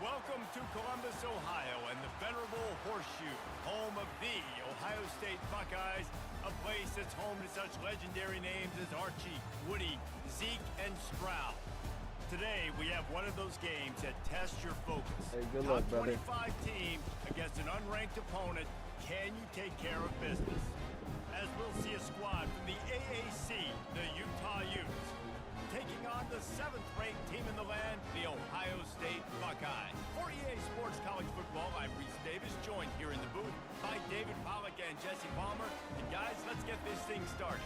Welcome to Columbus, Ohio, and the venerable Horseshoe, home of the Ohio State Buckeyes, a place that's home to such legendary names as Archie, Woody, Zeke, and Stroud. Today, we have one of those games that tests your focus. Hey, good luck, Top brother. 25 team against an unranked opponent. Can you take care of business? As we'll see a squad from the AAC, the Utah Utes, taking on the 7th-ranked team in the land, the Ohio State Buckeyes. For EA Sports College Football, I'm Reese Davis, joined here in the booth by David Pollack and Jesse Palmer. And guys, let's get this thing started.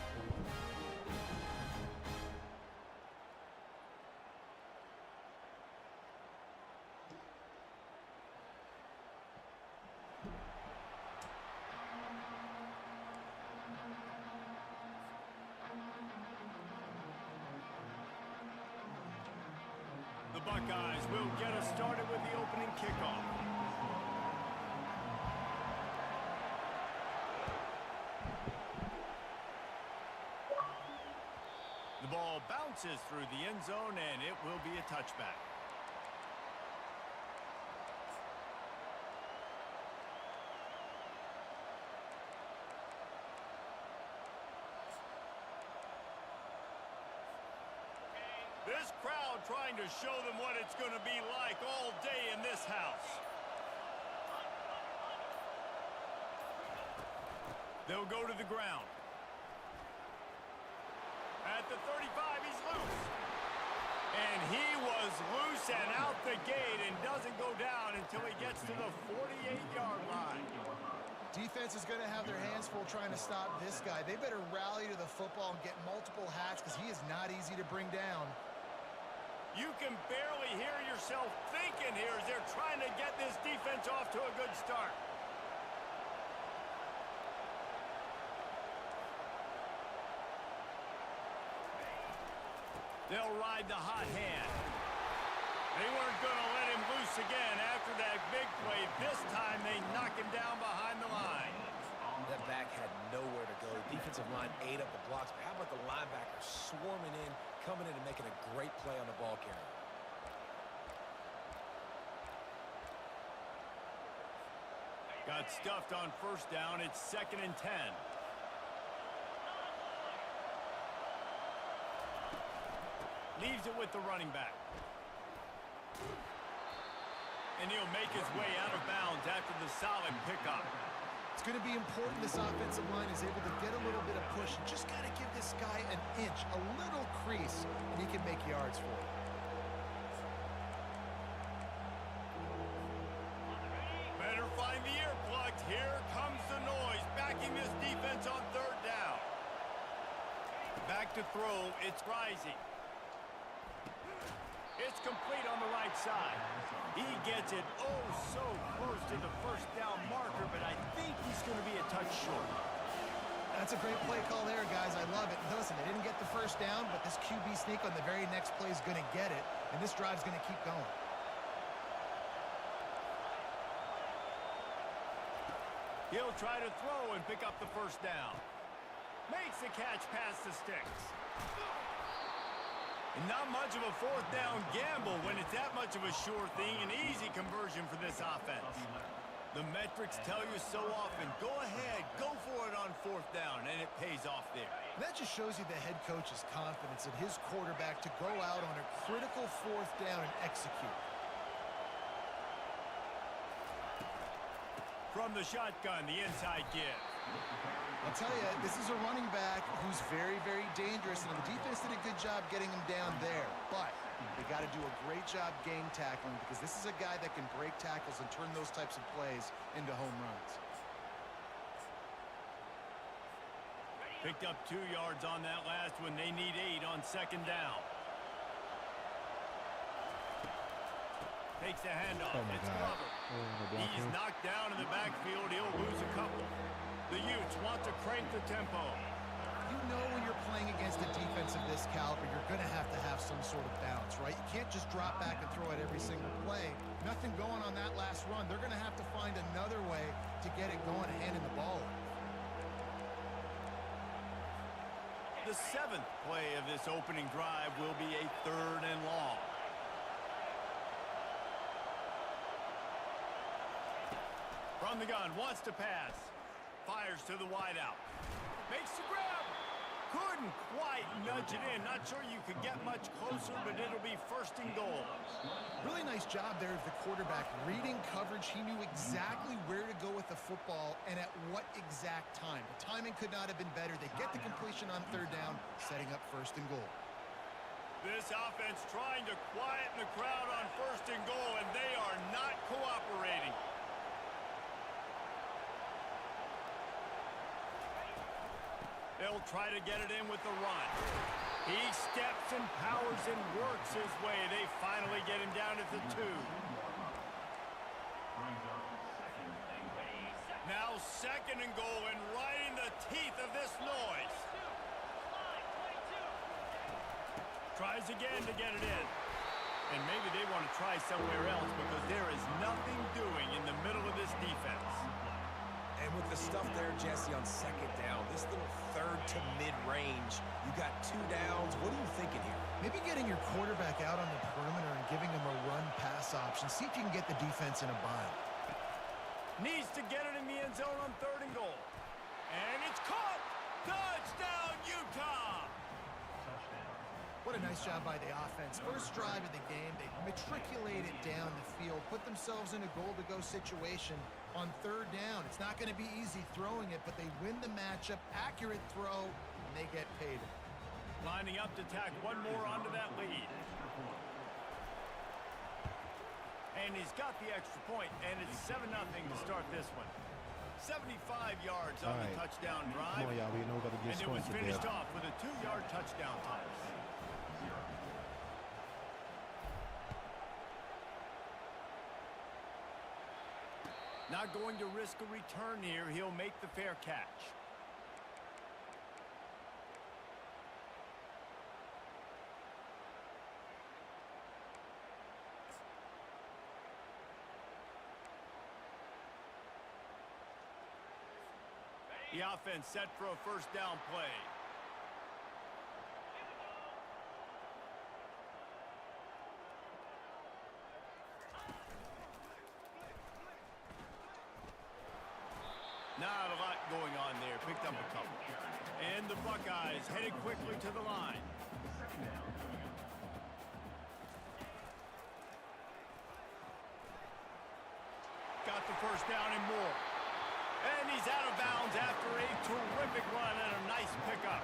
The Buckeyes will get us started with the opening kickoff. The ball bounces through the end zone, and it will be a touchback. This crowd trying to show them what it's going to be like all day in this house. They'll go to the ground. At the 35, he's loose. And he was loose and out the gate and doesn't go down until he gets to the 48-yard line. Defense is going to have their hands full trying to stop this guy. They better rally to the football and get multiple hats because he is not easy to bring down. You can barely hear yourself thinking here as they're trying to get this defense off to a good start. They'll ride the hot hand. They weren't going to let him loose again after that big play. This time they knock him down behind the line. That back had nowhere to go. The defensive line ate up the blocks. But how about the linebacker swarming in, coming in and making a great play on the ball carrier? Got stuffed on first down. It's 2nd and 10. Leaves it with the running back. And he'll make his way out of bounds after the solid pickup. It's going to be important this offensive line is able to get a little bit of push. Just got to give this guy an inch, a little crease, and he can make yards for it. Better find the earplugs. Here comes the noise, backing this defense on 3rd down. Back to throw. It's Rising. It's complete on the right side. He gets it oh so close to the first down marker, but I think he's going to be a touch short. That's a great play call there, guys. I love it. Listen, they didn't get the first down, but this QB sneak on the very next play is going to get it, and this drive's going to keep going. He'll try to throw and pick up the first down. Makes the catch past the sticks. And not much of a 4th down gamble when it's that much of a sure thing, an easy conversion for this offense. The metrics tell you so often, go ahead, go for it on 4th down, and it pays off there. And that just shows you the head coach's confidence in his quarterback to go out on a critical 4th down and execute. From the shotgun, the inside give. I'll tell you, this is a running back who's very, very dangerous, and the defense did a good job getting him down there. But they got to do a great job game tackling because this is a guy that can break tackles and turn those types of plays into home runs. Picked up 2 yards on that last one. They need 8 on 2nd down. Takes the handoff. Oh, my It's God. covered. Oh, He's knocked down in the backfield. He'll lose a couple. The Utes want to crank the tempo. You know when you're playing against a defense of this caliber, you're going to have some sort of balance, right? You can't just drop back and throw it every single play. Nothing going on that last run. They're going to have to find another way to get it going and handing the ball off. The 7th play of this opening drive will be a 3rd and long. the gun, wants to pass. Fires to the wideout. Makes the grab. Couldn't quite nudge it in. Not sure you could get much closer, but it'll be first and goal. Really nice job there of the quarterback. Reading coverage, he knew exactly where to go with the football and at what exact time. The timing could not have been better. They get the completion on third down, setting up first and goal. This offense trying to quieten the crowd on first and goal, and they are not cooperating. They'll try to get it in with the run. He steps and powers and works his way. They finally get him down at the 2. Now second and goal, and right in the teeth of this noise. Tries again to get it in. And maybe they want to try somewhere else because there is nothing doing in the middle of this defense. And with the stuff there, Jesse, on second down, this little third to mid-range, you got 2 downs. What are you thinking here? Maybe getting your quarterback out on the perimeter and giving him a run-pass option. See if you can get the defense in a bind. Needs to get it in the end zone on third and goal. And it's caught! Touchdown, Utah! What a nice job by the offense. First drive of the game, they matriculated down the field, put themselves in a goal-to-go situation on third down. It's not going to be easy throwing it, but they win the matchup. Accurate throw, and they get paid. Lining up to tack one more onto that lead. And he's got the extra point, and it's 7-0 to start this one. 75 yards on the touchdown drive. Come on, y'all. We know we got to get And it was scoring finished today. off with a 2-yard touchdown toss. Not going to risk a return here. He'll make the fair catch. The offense set for a first down play. Not a lot going on there. Picked up a couple. And the Buckeyes headed quickly to the line. Got the first down and more. And he's out of bounds after a terrific run and a nice pickup.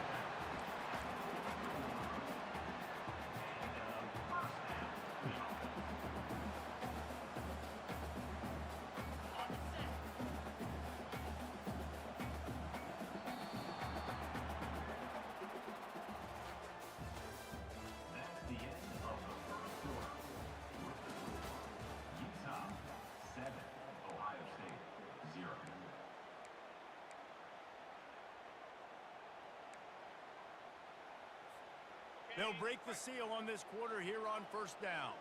They'll break the seal on this quarter here on first down.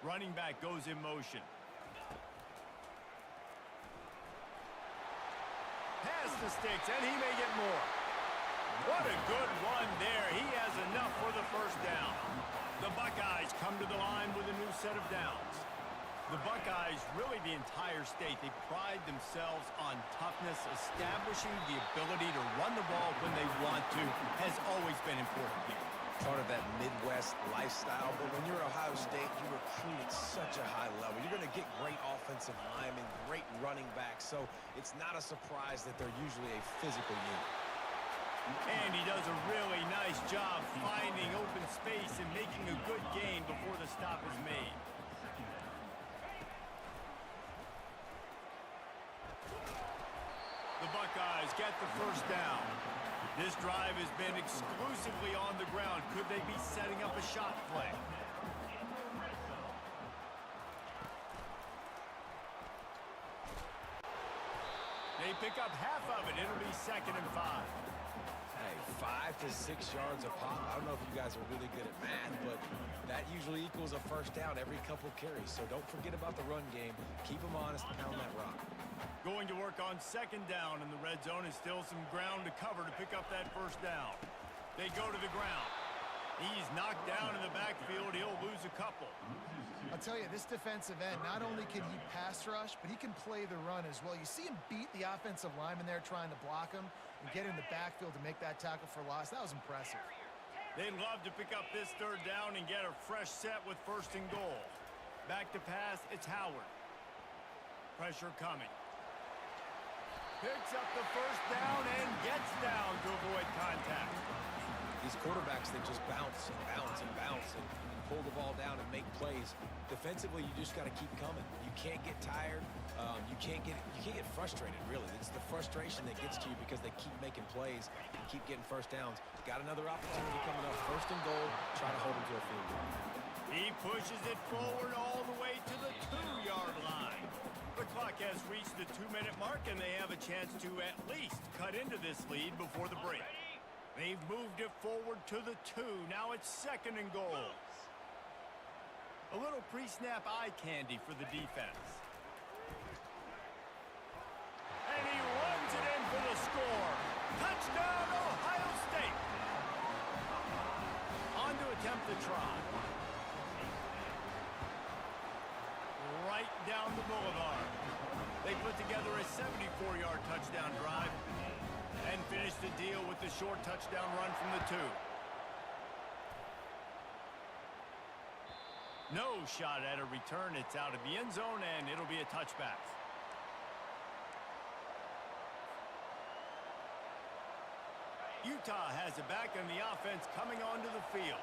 Running back goes in motion. Pass the sticks, and he may get more. What a good run there. He has enough for the first down. The Buckeyes come to the line with a new set of downs. The Buckeyes, really the entire state, they pride themselves on toughness. Establishing the ability to run the ball when they want to has always been important here. Part of that Midwest lifestyle, but when you're Ohio State, you recruit at such a high level. You're going to get great offensive linemen, great running backs, so it's not a surprise that they're usually a physical unit. And he does a really nice job finding open space and making a good gain before the stop is made. The Buckeyes get the first down. This drive has been exclusively on the ground. Could they be setting up a shot play? They pick up half of it. It'll be 2nd and 5. Hey, 5 to 6 yards a pop. I don't know if you guys are really good at math, but that usually equals a first down every couple carries. So don't forget about the run game. Keep them honest, pound that rock. Going to work on 2nd down in the red zone, and still some ground to cover to pick up that first down. They go to the ground. He's knocked down in the backfield. He'll lose a couple. I'll tell you, this defensive end, not only can he pass rush, but he can play the run as well. You see him beat the offensive lineman there trying to block him and get in the backfield to make that tackle for loss. That was impressive. They'd love to pick up this third down and get a fresh set with 1st and goal. Back to pass, it's Howard. Pressure coming. Picks up the 1st down and gets down to avoid contact. These quarterbacks, they just bounce and bounce and bounce and pull the ball down and make plays. Defensively, you just got to keep coming. You can't get tired. You can't get frustrated, really. It's the frustration that gets to you because they keep making plays and keep getting 1st downs. Got another opportunity coming up. 1st and goal. Try to hold them to a field goal. He pushes it forward all the way to the 2-yard line. The clock has reached the 2-minute mark, and they have a chance to at least cut into this lead before the break. They've moved it forward to the 2. Now it's 2nd and goal. A little pre-snap eye candy for the defense. And he runs it in for the score. Touchdown, Ohio State. On to attempt the try. Right down the boulevard. They put together a 74-yard touchdown drive and finish the deal with the short touchdown run from the 2. No shot at a return. It's out of the end zone, and it'll be a touchback. Utah has it back on the offense coming onto the field.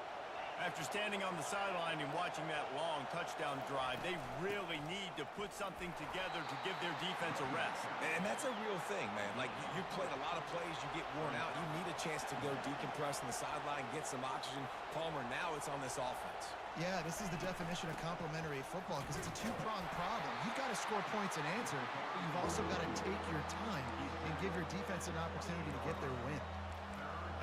After standing on the sideline and watching that long touchdown drive, they really need to put something together to give their defense a rest. And that's a real thing, man. Like, you played a lot of plays, you get worn out. You need a chance to go decompress on the sideline, get some oxygen. Palmer, now it's on this offense. Yeah, this is the definition of complementary football because it's a two-pronged problem. You've got to score points and answer, but you've also got to take your time and give your defense an opportunity to get their win.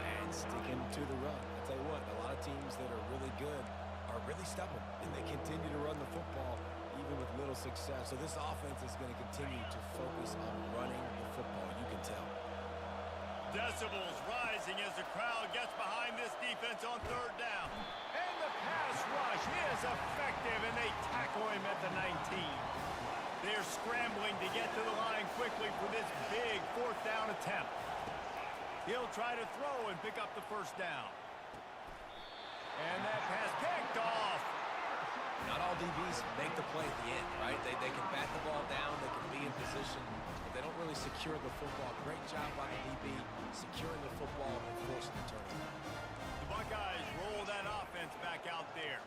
And sticking to the run. I tell you what, a lot of teams that are really good are really stubborn, and they continue to run the football even with little success. So this offense is going to continue to focus on running the football. You can tell. Decibels rising as the crowd gets behind this defense on 3rd down. And the pass rush is effective, and they tackle him at the 19. They're scrambling to get to the line quickly for this big 4th down attempt. He'll try to throw and pick up the 1st down. And that pass picked off. Not all DBs make the play at the end, right? They can bat the ball down, they can be in position, but they don't really secure the football. Great job by the DB securing the football and forcing the turnover. The Buckeyes roll that offense back out there.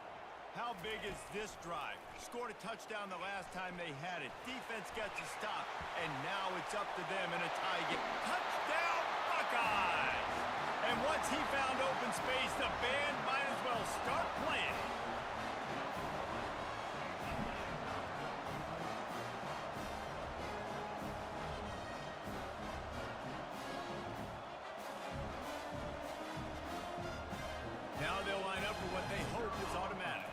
How big is this drive? Scored a touchdown the last time they had it. Defense gets a stop, and now it's up to them in a tie game. Touchdown, Buckeyes! And once he found open space, the band might as well start playing. Now they'll line up for what they hope is automatic.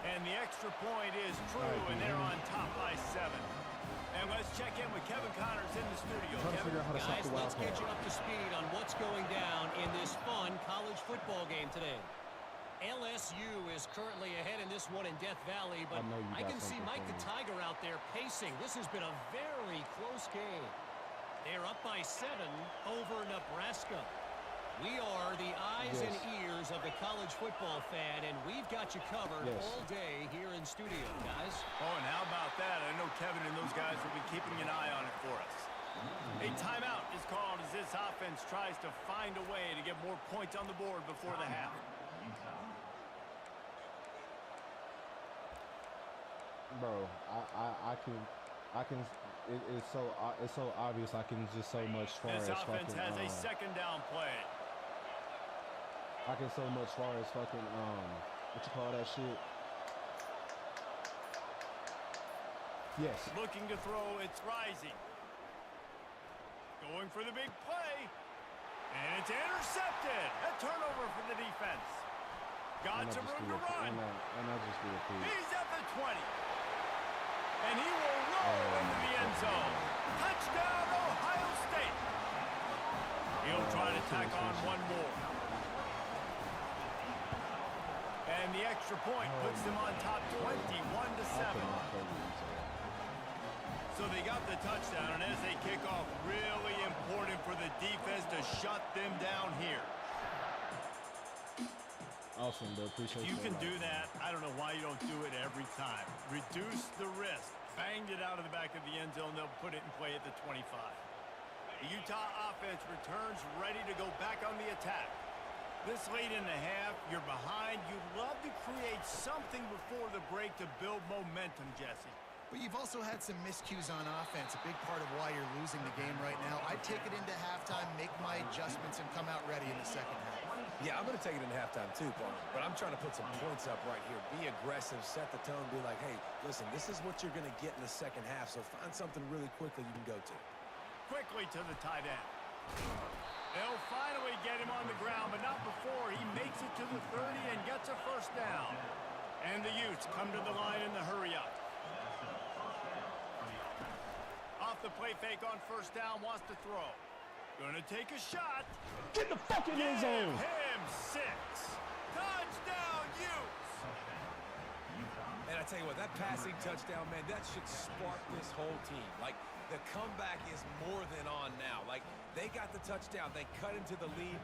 And the extra point is true, and they're on top by 7. And let's check in with Kevin Connors in the studio. Kevin? Guys, let's get you up to speed on what's going down in this fun college football game today. LSU is currently ahead in this one in Death Valley, but I can see Mike the Tiger out there pacing. This has been a very close game. They're up by 7 over Nebraska. We are the eyes and ears of the college football fan, and we've got you covered all day here in studio, guys. Oh, and how about that? I know Kevin and those guys will be keeping an eye on it for us. A timeout is called as this offense tries to find a way to get more points on the board before the half. Bro, it's so obvious. I can just so much far This as offense fucking, has a 2nd down play. I can so much far as fucking what you call that shit? Yes. Looking to throw, it's Rising. Going for the big play. And it's intercepted. A turnover for the defense. Got some room to run. And I just do a pick. He's at the 20. And he will roll into the end zone. Touchdown, Ohio State. He'll try to tack on one more. And the extra point puts them on top 21-7. So they got the touchdown, and as they kick off, really important for the defense to shut them down here. Awesome, bro. Appreciate If you can that. do that, I don't know why you don't do it every time. Reduce the risk. Banged it out of the back of the end zone. They'll put it in play at the 25. The Utah offense returns ready to go back on the attack. This late in the half, you're behind. You'd love to create something before the break to build momentum, Jesse. But you've also had some miscues on offense, a big part of why you're losing the game right now. I'd take it into halftime, make my adjustments, and come out ready in the second half. Yeah, I'm going to take it in halftime too, partner. But I'm trying to put some points up right here. Be aggressive, set the tone, be like, hey, listen, this is what you're going to get in the second half, so find something really quickly you can go to. Quickly to the tight end. They'll finally get him on the ground, but not before he makes it to the 30 and gets a first down. And the Utes come to the line in the hurry-up. Off the play fake on first down, wants to throw. Gonna take a shot. Get the fucking end zone. Give him 6. Touchdown, Utes. And I tell you what, that passing touchdown, man, that should spark this whole team. Like, the comeback is more than on now. Like, they got the touchdown. They cut into the lead.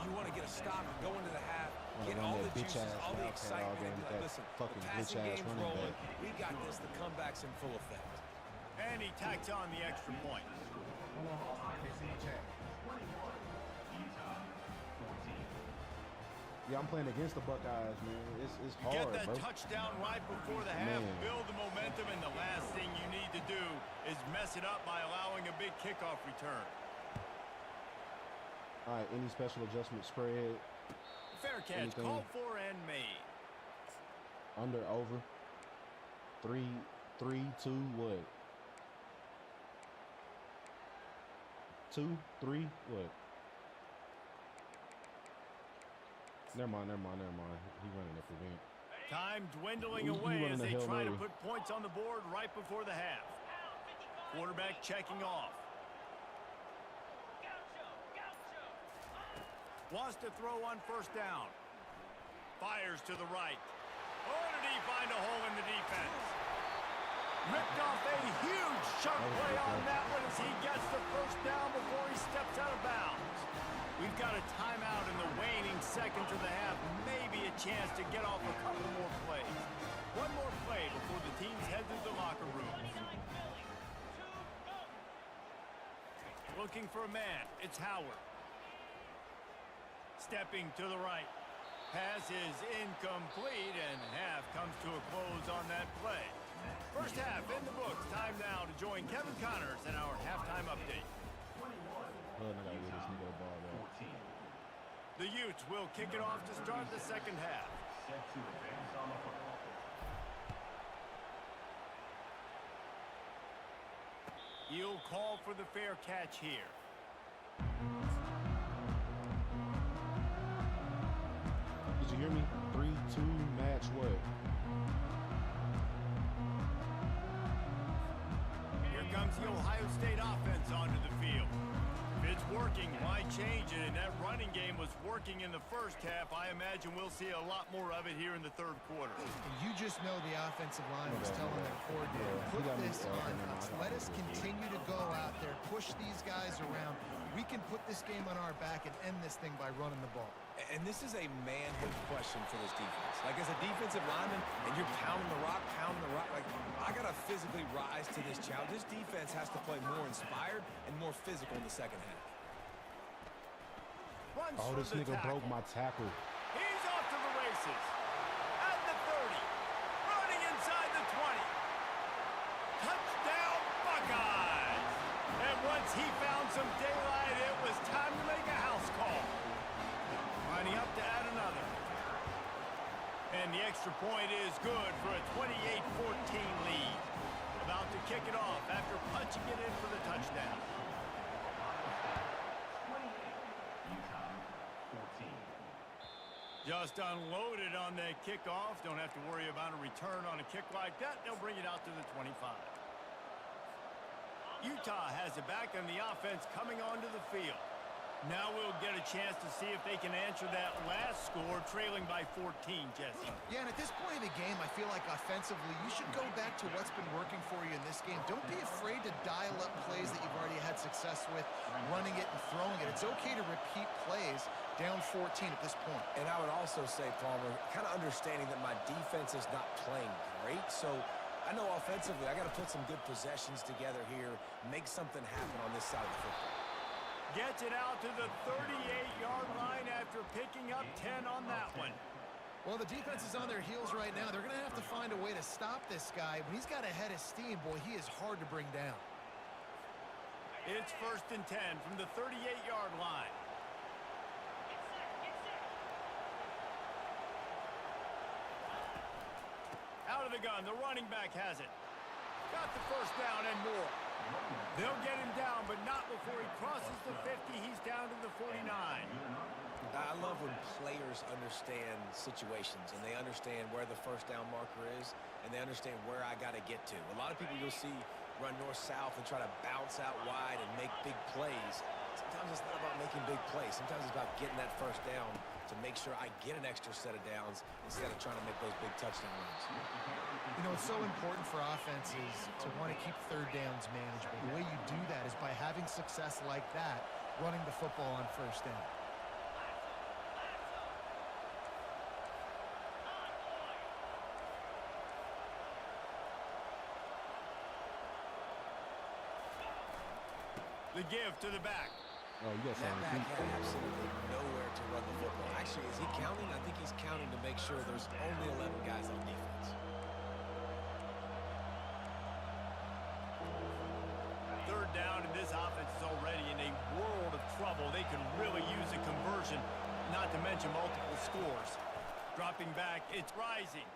You want to get a stop and go into the half, get all the juices, all the excitement, and be like, listen, the passing game's rolling. We got this. The comeback's in full effect. And he tacks on the extra point. Yeah, I'm playing against the Buckeyes, man. It's hard, Get that bro. touchdown right before the half, Man. build the momentum, and the last thing you need to do is mess it up by allowing a big kickoff return. All right, any special adjustment spread? Fair catch, Anything? called for and made. Under, over. 3, 2, what? 2, 3, what? Never mind. He running the prevent. Time dwindling He away running as the they Hail try to Mary. put points on the board right before the half. Quarterback checking off. Wants to throw on first down. Fires to the right. Oh, did he find a hole in the defense? Ripped off a huge sharp play on that one as he gets the first down before he steps out of bounds. We've got a timeout in the waning seconds of the half. Maybe a chance to get off a couple more plays. One more play before the teams head to the locker rooms. Looking for a man. It's Howard. Stepping to the right. Pass is incomplete, and half comes to a close on that play. First half in the books. Time now to join Kevin Connors in our halftime update. I gotta get this nigga a ball back. The Utes will kick it off to start the second half. He'll call for the fair catch here. Did you hear me? 3, 2, match what? Here comes the Ohio State offense onto the field. If it's working, why change it? And that running game was working in the first half. I imagine we'll see a lot more of it here in the third quarter. You just know the offensive line was telling their coordinator, put this on us. Let us continue to go out there, push these guys around. We can put this game on our back and end this thing by running the ball. And this is a manhood question for this defense. Like, as a defensive lineman, and you're pounding the rock, like, I got to physically rise to this challenge. This defense has to play more inspired and more physical in the second half. Runs Oh, for this the nigga tackle. broke my tackle. He's off to the races. At the 30. Running inside the 20. Touchdown, Buckeyes. And once he found some daylight, it was time to make a house call. Lining up to add another. And the extra point is good for a 28-14 lead. About to kick it off after punching it in for the touchdown. Just unloaded on that kickoff. Don't have to worry about a return on a kick like that. They'll bring it out to the 25. Utah has it back, and the offense coming onto the field. Now we'll get a chance to see if they can answer that last score, trailing by 14, Jesse. Yeah, and at this point of the game, I feel like offensively, you should go back to what's been working for you in this game. Don't be afraid to dial up plays that you've already had success with, running it and throwing it. It's okay to repeat plays down 14 at this point. And I would also say, Palmer, kind of understanding that my defense is not playing great, so I know offensively I got to put some good possessions together here, make something happen on this side of the football. Gets it out to the 38-yard line after picking up 10 on that one. Well, the defense is on their heels right now. They're going to have to find a way to stop this guy. When he's got a head of steam, boy, he is hard to bring down. It's 1st and 10 from the 38-yard line. Out of the gun, the running back has it. Got the first down and more. They'll get him down, but not before he crosses the 50. He's down to the 49. I love when players understand situations and they understand where the first down marker is and they understand where I got to get to. A lot of people you'll see run north-south and try to bounce out wide and make big plays. Sometimes it's not about making big plays. Sometimes it's about getting that first down to make sure I get an extra set of downs instead of trying to make those big touchdown runs. You know, it's so important for offenses to want to keep third downs manageable. The way you do that is by having success like that, running the football on first down. The give to the back. Oh, you got That something. back had absolutely nowhere to run the football. Actually, is he counting? I think he's counting to make sure there's only 11 guys on defense. Third down, and this offense is already in a world of trouble. They could really use a conversion, not to mention multiple scores. Dropping back, it's rising.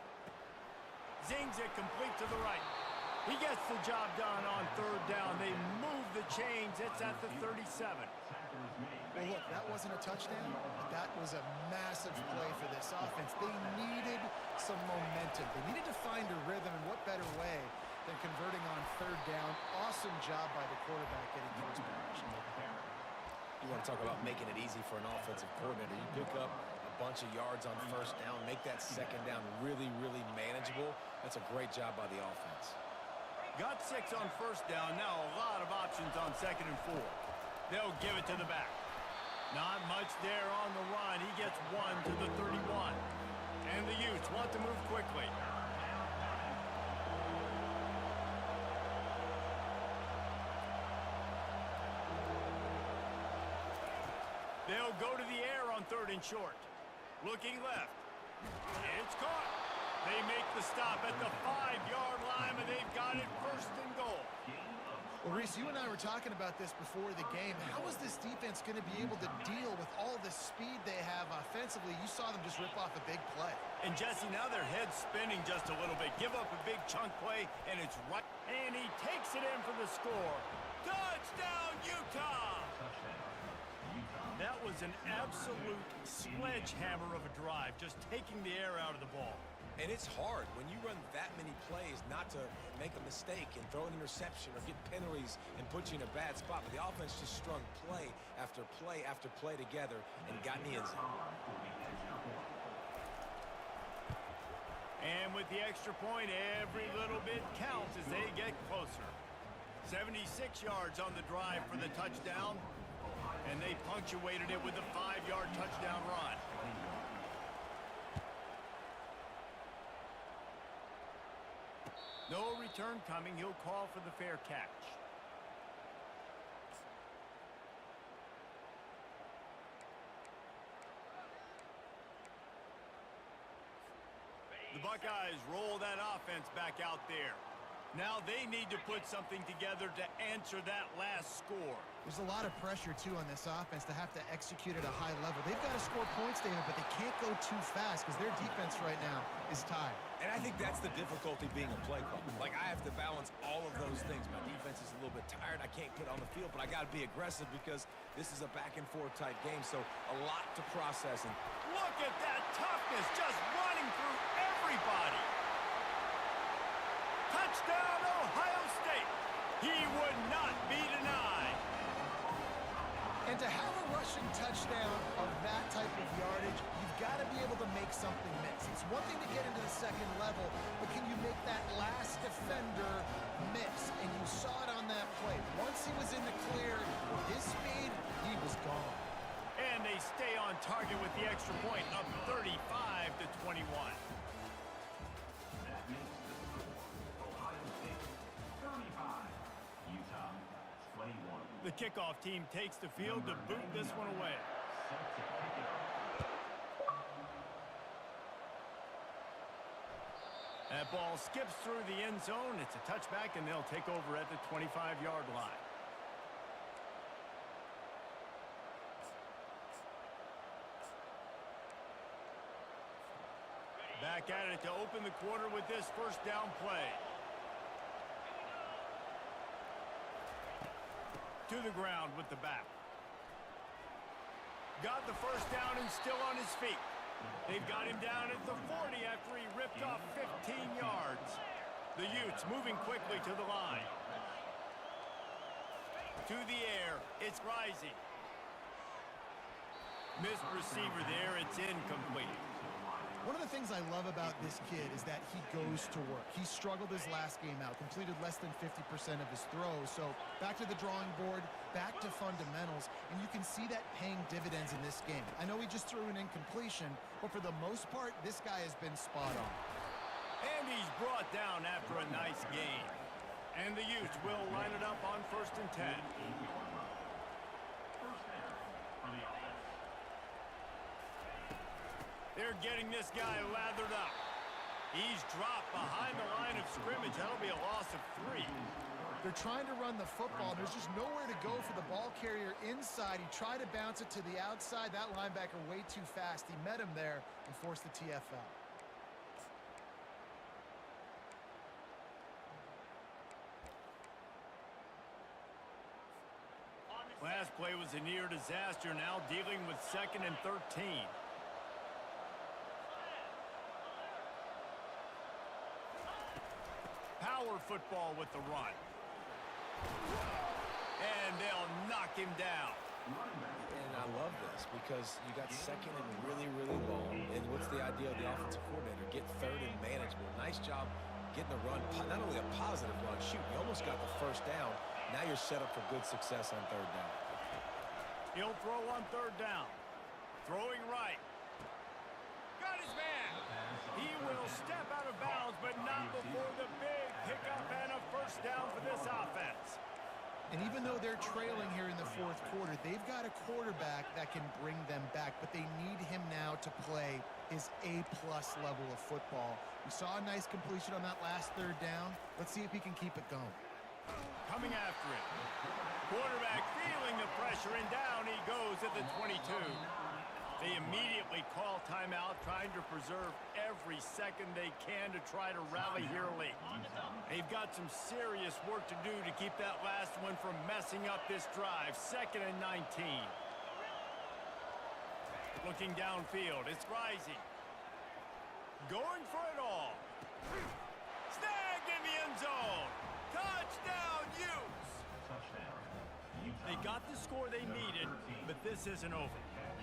Zings it complete to the right. He gets the job done on third down. They move the chains. It's at the 37. Well, look, that wasn't a touchdown, but that was a massive play for this offense. They needed some momentum. They needed to find a rhythm, and what better way than converting on third down. Awesome job by the quarterback getting to his position. You want to talk about making it easy for an offensive coordinator. You pick up a bunch of yards on first down, make that second down really, really manageable. That's a great job by the offense. Got 6 on first down. Now a lot of options on 2nd and 4. They'll give it to the back. Not much there on the run. He gets 1 to the 31. And the Utes want to move quickly. They'll go to the air on 3rd and short. Looking left. It's caught. They make the stop at the 5-yard line, and they've got it 1st and goal. Well, Reese, you and I were talking about this before the game. How is this defense going to be able to deal with all the speed they have offensively? You saw them just rip off a big play. And Jesse, now their head's spinning just a little bit. Give up a big chunk play, and it's right. And he takes it in for the score. Touchdown, Utah! That was an absolute sledgehammer of a drive, just taking the air out of the ball. And it's hard when you run that many plays not to make a mistake and throw an interception or get penalties and put you in a bad spot. But the offense just strung play after play after play together and got in the end zone. And with the extra point, every little bit counts as they get closer. 76 yards on the drive for the touchdown, and they punctuated it with a 5-yard touchdown run. No return coming. He'll call for the fair catch. The Buckeyes roll that offense back out there. Now they need to put something together to answer that last score. There's a lot of pressure, too, on this offense to have to execute at a high level. They've got to score points, David, but they can't go too fast because their defense right now is tired. And I think that's the difficulty being a play caller. Like, I have to balance all of those things. My defense is a little bit tired. I can't get on the field, but I got to be aggressive because this is a back-and-forth type game, so a lot to process. And look at that toughness, just running through everybody. Touchdown, Ohio State. He would not be denied. And to have a rushing touchdown of that type of yardage, you've got to be able to make something miss. It's one thing to get into the second level, but can you make that last defender miss? And you saw it on that play. Once he was in the clear, with his speed, he was gone. And they stay on target with the extra point, up 35-21. The kickoff team takes the field to boot this one away. That ball skips through the end zone. It's a touchback, and they'll take over at the 25-yard line. Back at it to open the quarter with this first down play. To the ground with the back. Got the first down and still on his feet. They've got him down at the 40 after he ripped off 15 yards. The Utes moving quickly to the line. To the air, it's Rising. Missed receiver there, it's incomplete. One of the things I love about this kid is that he goes to work. He struggled his last game out, completed less than 50% of his throws. So back to the drawing board, back to fundamentals, and you can see that paying dividends in this game. I know he just threw an incompletion, but for the most part, this guy has been spot on. And he's brought down after a nice game. And the Utes will line it up on 1st and 10. They're getting this guy lathered up. He's dropped behind the line of scrimmage. That'll be a loss of 3. They're trying to run the football. There's just nowhere to go for the ball carrier inside. He tried to bounce it to the outside. That linebacker way too fast. He met him there and forced the TFL. Last play was a near disaster. Now dealing with 2nd and 13. Power football with the run. And they'll knock him down. And I love this because you got 2nd and really, really long. And what's the idea of the offensive coordinator? Get 3rd and manageable. Nice job getting the run. Not only a positive run, shoot, you almost got the first down. Now you're set up for good success on 3rd down. He'll throw on 3rd down. Throwing right. Got his man. He will step out of bounds, but not before the big pickup and a first down for this offense. And even though they're trailing here in the 4th quarter, they've got a quarterback that can bring them back, but they need him now to play his A-plus level of football. We saw a nice completion on that last 3rd down. Let's see if he can keep it going. Coming after it. Quarterback feeling the pressure, and down he goes at the 22. They immediately call timeout, trying to preserve every second they can to try to rally here late. They've got some serious work to do to keep that last one from messing up this drive. 2nd and 19. Looking downfield, it's Rising. Going for it all. Snagged in the end zone. Touchdown, Utes! They got the score they needed, but this isn't over.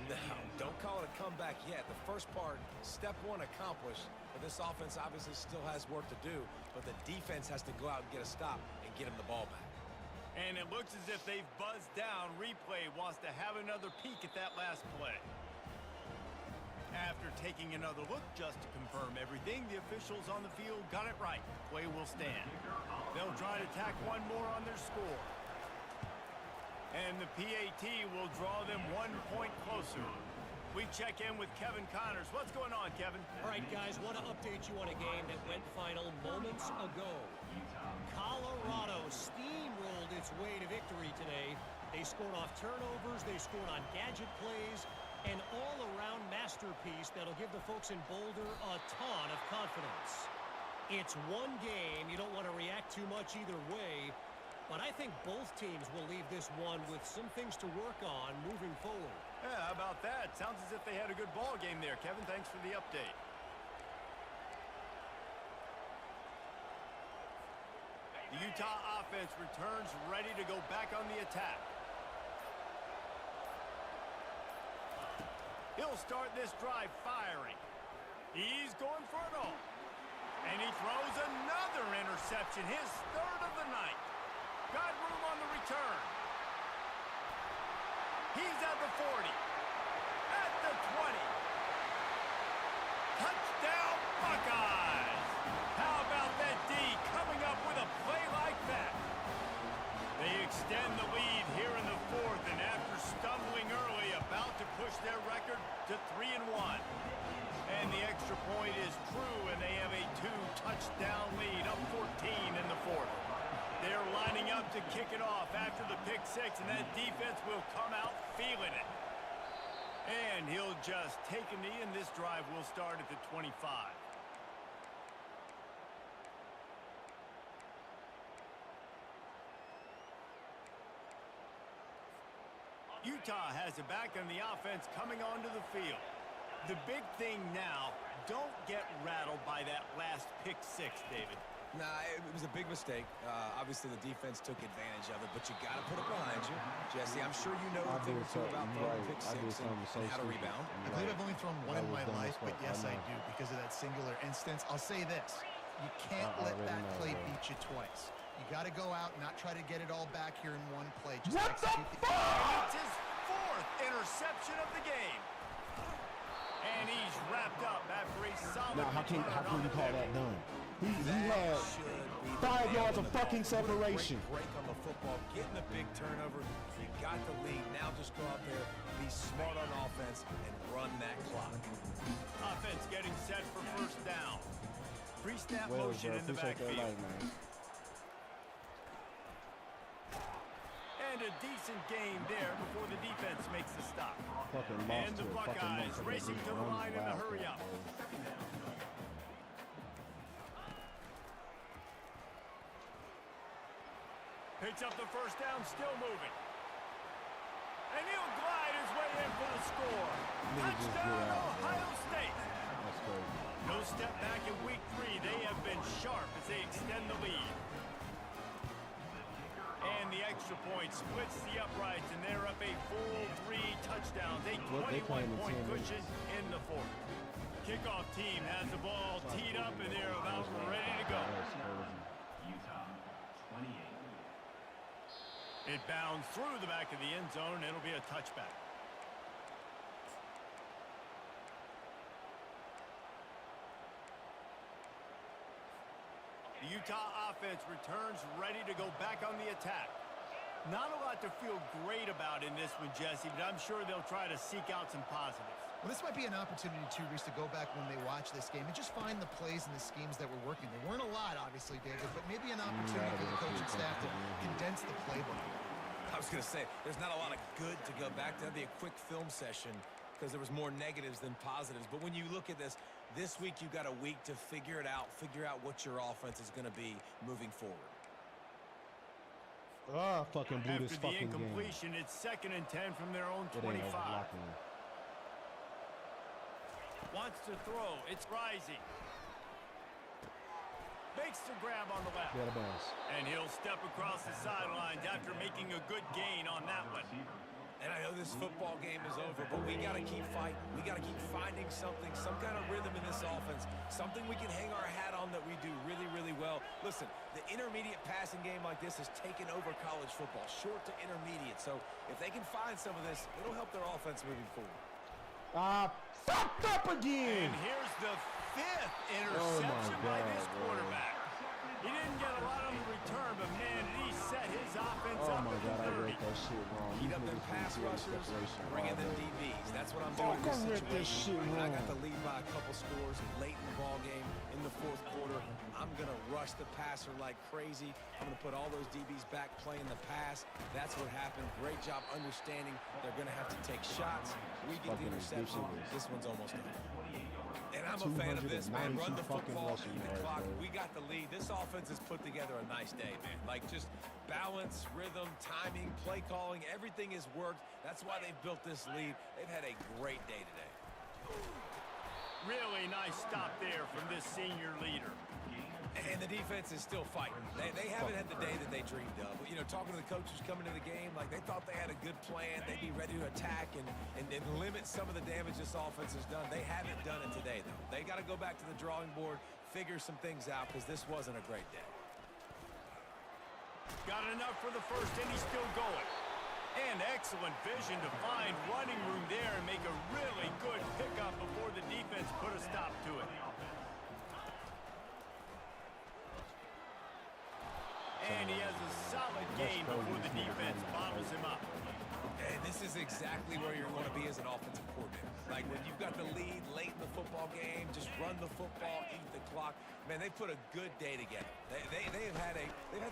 No, don't call it a comeback yet. The first part, step 1 accomplished, but this offense obviously still has work to do, but the defense has to go out and get a stop and get him the ball back. And it looks as if they've buzzed down. Replay wants to have another peek at that last play. After taking another look just to confirm everything, the officials on the field got it right. Play will stand. They'll try to tack one more on their score. And the PAT will draw them 1 point closer. We check in with Kevin Connors. What's going on, Kevin? All right, guys, want to update you on a game that went final moments ago. Colorado steamrolled its way to victory today. They scored off turnovers, they scored on gadget plays, an all-around masterpiece that'll give the folks in Boulder a ton of confidence. It's one game. You don't want to react too much either way. But I think both teams will leave this one with some things to work on moving forward. Yeah, how about that? Sounds as if they had a good ball game there. Kevin, thanks for the update. The Utah offense returns ready to go back on the attack. He'll start this drive firing. He's going for it all. And he throws another interception, his third of the night. Got room on the return. He's at the 40. At the 20. Touchdown, Buckeyes! How about that D coming up with a play like that? They extend the lead here in the fourth, and after stumbling early, about to push their record to 3-1. And the extra point is true, and they have a 2-touchdown lead, up 14 in the fourth. They're lining up to kick it off after the pick six, and that defense will come out feeling it. And he'll just take a knee, and this drive will start at the 25. Utah has it back, and the offense coming onto the field. The big thing now, don't get rattled by that last pick six, David. Nah, it was a big mistake. Obviously, the defense took advantage of it, but you got to put it behind you. Jesse, I'm sure you know a thing or two about throwing pick six and how to rebound. I believe I've only thrown one in my life, but yes, I do, because of that singular instance. I'll say this. You can't let that play beat you twice. You got to go out and not try to get it all back here in one play. Just what the fuck? It's his fourth interception of the game. And he's wrapped up after a solid Now, how can you call that done? He had 5 yards of fucking separation. Break on the football, getting the big turnover. You got the lead. Now just go out there, be smart on offense, and run that clock. Offense getting set for first down. Pre-snap motion in the backfield. And a decent game there before the defense makes the stop. And the Buckeyes racing to the line in a hurry up. Picks up the first down, still moving. And he'll glide his way in for the score. Touchdown, Ohio State. That's crazy. No step back in week 3. They have been sharp as they extend the lead. And the extra point splits the uprights, and they're up a full 3 touchdowns. A 21-point cushion in the fourth. Kickoff team has the ball teed up, and they're about ready to go. Utah, 28. It bounds through the back of the end zone, and it'll be a touchback. The Utah offense returns ready to go back on the attack. Not a lot to feel great about in this one, Jesse, but I'm sure they'll try to seek out some positives. Well, this might be an opportunity, too, Reese, to go back when they watch this game and just find the plays and the schemes that were working. There weren't a lot, obviously, David, but maybe an opportunity for the coaching staff to condense the playbook. I was going to say, there's not a lot of good to go back. That'd be a quick film session because there was more negatives than positives. But when you look at this week you've got a week to figure it out, figure out what your offense is going to be moving forward. Ah, fucking blew this fucking game. After the incompletion, it's 2nd and 10 from their own 25. Wants to throw. It's rising. Makes the grab on the left. And he'll step across the sidelines after making a good gain on that one. And I know this football game is over, but we got to keep fighting. We got to keep finding something, some kind of rhythm in this offense, something we can hang our hat on that we do really, really well. Listen, the intermediate passing game like this has taken over college football, short to intermediate. So if they can find some of this, it'll help their offense moving forward. Fucked up again! And here's the 5th interception by this quarterback. He didn't get a lot on the return, but man, he set his offense up. Oh my God, I read that shit wrong. Heat up their pass rushers, bring in them DBs. That's what I'm doing in this situation. When I got the lead by a couple scores late in the ball game in the 4th quarter, I'm going to rush the passer like crazy. I'm going to put all those DBs back playing the pass. That's what happened. Great job understanding they're going to have to take shots. We get the interception. This one's almost done. And I'm a fan of this, man. Run the football, keep the clock. We got the lead. This offense has put together a nice day, man. Like, just balance, rhythm, timing, play calling, everything has worked. That's why they've built this lead. They've had a great day today. Really nice stop there from this senior leader. And the defense is still fighting. They haven't had the day that they dreamed of. You know, talking to the coaches coming to the game, like they thought they had a good plan. They'd be ready to attack and limit some of the damage this offense has done. They haven't done it today, though. They got to go back to the drawing board, figure some things out, because this wasn't a great day. Got enough for the first, and he's still going. And excellent vision to find running room there and make a really good pickup before the defense put a stop to it. And he has a solid gain before the defense bottles him up. And this is exactly where you're going to be as an offensive coordinator. Like when you've got the lead late in the football game, just run the football, eat the clock. Man, they put a good day together. They've had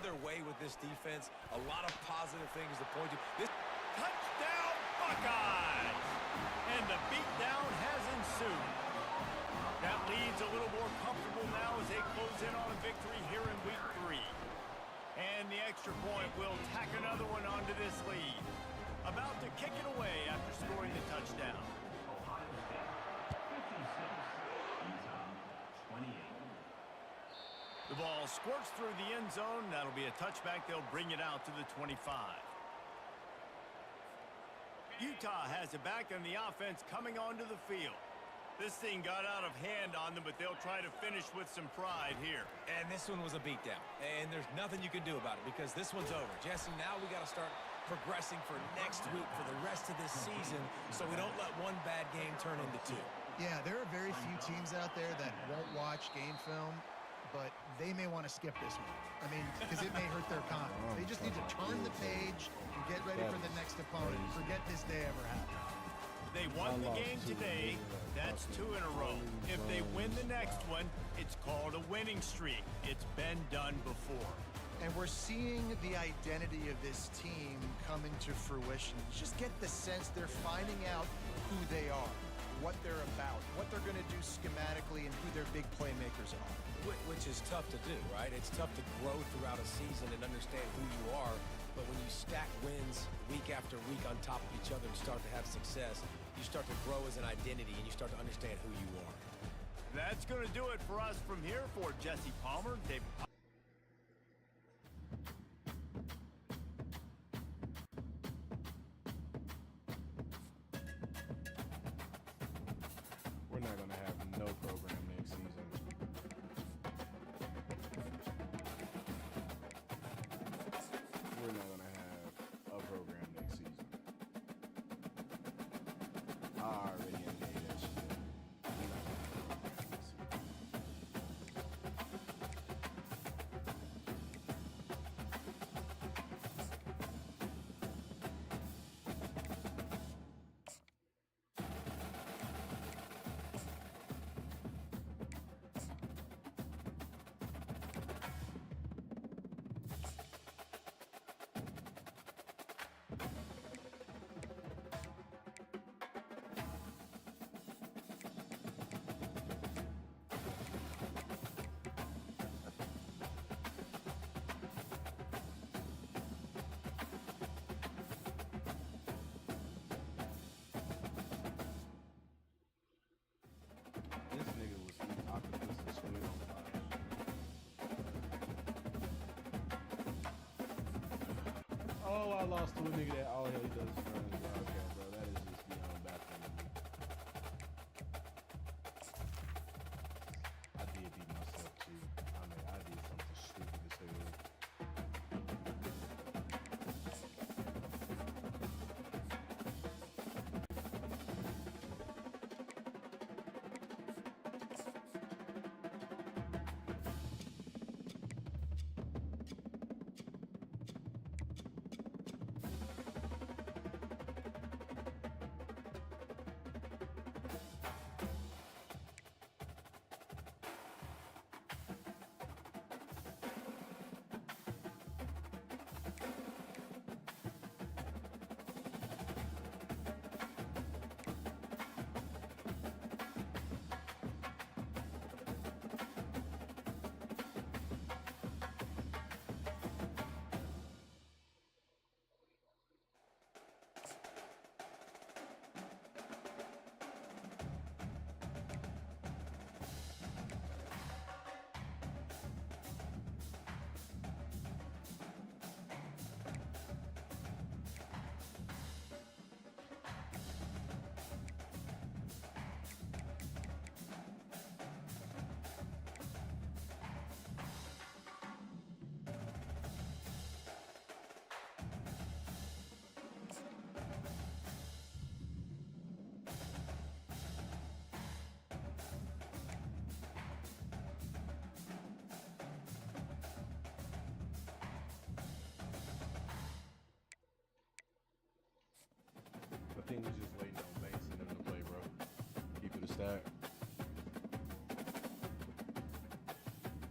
their way with this defense. A lot of positive things to point to. This touchdown Buckeyes! And the beatdown has ensued. That lead's a little more comfortable now as they close in on a victory here in week 3. And the extra point will tack another one onto this lead. About to kick it away after scoring the touchdown. Ohio State 56, Utah 28. The ball squirts through the end zone. That'll be a touchback. They'll bring it out to the 25. Utah has it back on the offense coming onto the field. This thing got out of hand on them, but they'll try to finish with some pride here. And this one was a beatdown. And there's nothing you can do about it because this one's over. Jesse, now we got to start progressing for next week for the rest of this season so we don't let one bad game turn into 2. Yeah, there are very few teams out there that won't watch game film, but they may want to skip this one. I mean, because it may hurt their confidence. They just need to turn the page and get ready for the next opponent and forget this day ever happened. They won the game today. That's 2 in a row. If they win the next one, it's called a winning streak. It's been done before. And we're seeing the identity of this team come into fruition. You just get the sense they're finding out who they are, what they're about, what they're going to do schematically, and who their big playmakers are. Which is tough to do, right? It's tough to grow throughout a season and understand who you are. But when you stack wins week after week on top of each other and start to have success, you start to grow as an identity and you start to understand who you are. That's going to do it for us from here. For Jesse Palmer, David. We're not going to have no program next season. We're not going to have a program next season. I already gave that shit. We're not going to have a program next season. This nigga was eating octopus and squid on fire. Oh, I lost to a nigga that all hell he does is run his wildcat, bro. That is just beyond baffling to me. I did beat myself too. I mean, I did something stupid as hell. team was just waiting on Banks and them to play, bro. Keep it a stack.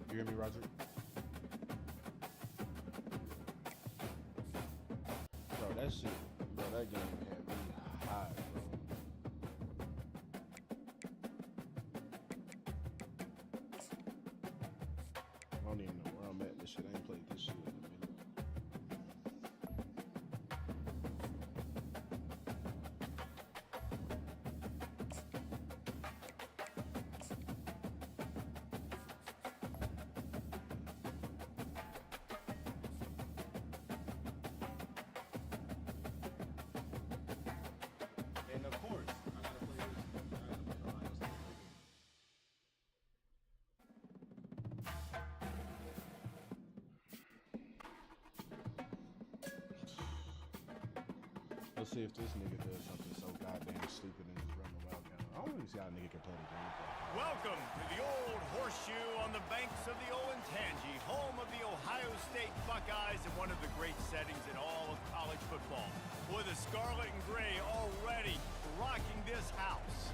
You hear me, Roger? Bro, that shit, bro, that game had me hot, bro. I don't even know where I'm at. This shit, I ain't played this shit in a minute. And of course, I gotta play this. Ohio State. Let's see if this nigga does something so goddamn stupid and just run the wild gun. I don't really see how a nigga can play the game. Welcome to the Old Horseshoe on the banks of the Olentangy, home of the Ohio State Buckeyes and one of the great settings in all of college football. With the scarlet and gray already rocking this house.